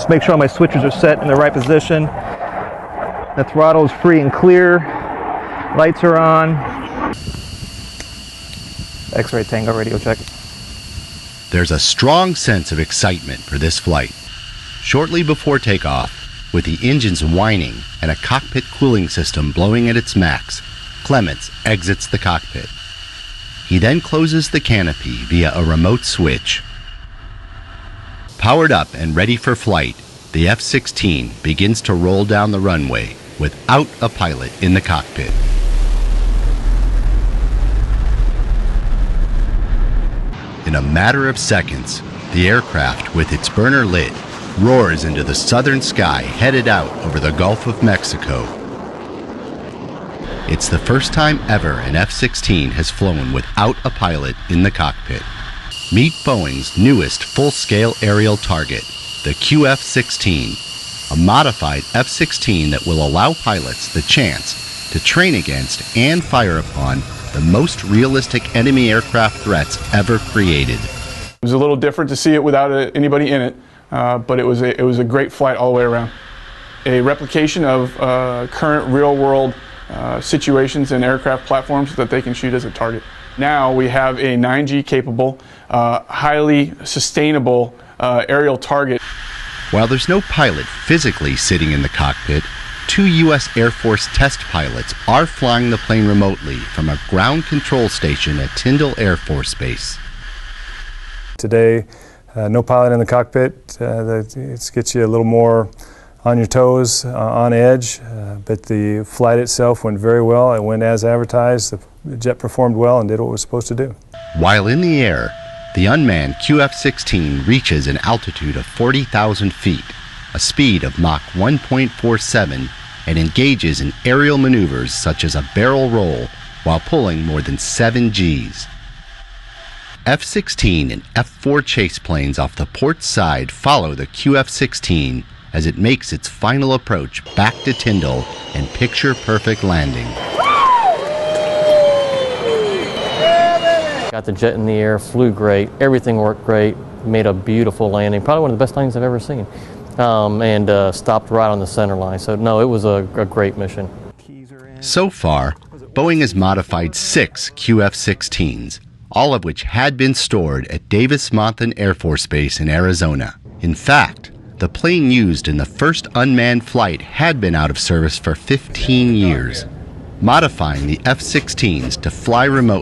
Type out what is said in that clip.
Just make sure all my switches are set in the right position. The throttle is free and clear. Lights are on. X-ray Tango radio check. There's a strong sense of excitement for this flight. Shortly before takeoff, with the engines whining and a cockpit cooling system blowing at its max, Clements exits the cockpit. He then closes the canopy via a remote switch. Powered up and ready for flight, the F-16 begins to roll down the runway without a pilot in the cockpit. In a matter of seconds, the aircraft, with its burner lit, roars into the southern sky headed out over the Gulf of Mexico. It's the first time ever an F-16 has flown without a pilot in the cockpit. Meet Boeing's newest full-scale aerial target, the QF-16, a modified F-16 that will allow pilots the chance to train against and fire upon the most realistic enemy aircraft threats ever created. It was a little different to see it without anybody in it, but it was a great flight all the way around. A replication of current real-world situations and aircraft platforms that they can shoot as a target. Now we have a 9G capable, highly sustainable aerial target. While there's no pilot physically sitting in the cockpit, 2 U.S. Air Force test pilots are flying the plane remotely from a ground control station at Tyndall Air Force Base. Today, no pilot in the cockpit. It gets you a little more on your toes, on edge, but the flight itself went very well. It went as advertised. The jet performed well and did what it was supposed to do. While in the air, the unmanned QF-16 reaches an altitude of 40,000 feet, a speed of Mach 1.47, and engages in aerial maneuvers such as a barrel roll while pulling more than 7 Gs. F-16 and F-4 chase planes off the port side follow the QF-16 as it makes its final approach back to Tyndall and picture-perfect landing. Got the jet in the air, flew great, everything worked great, made a beautiful landing, probably one of the best landings I've ever seen, and stopped right on the center line. So no, it was a great mission. So far, Boeing has modified 6 QF-16s, all of which had been stored at Davis-Monthan Air Force Base in Arizona. In fact, the plane used in the first unmanned flight had been out of service for 15 years. Modifying the F-16s to fly remotely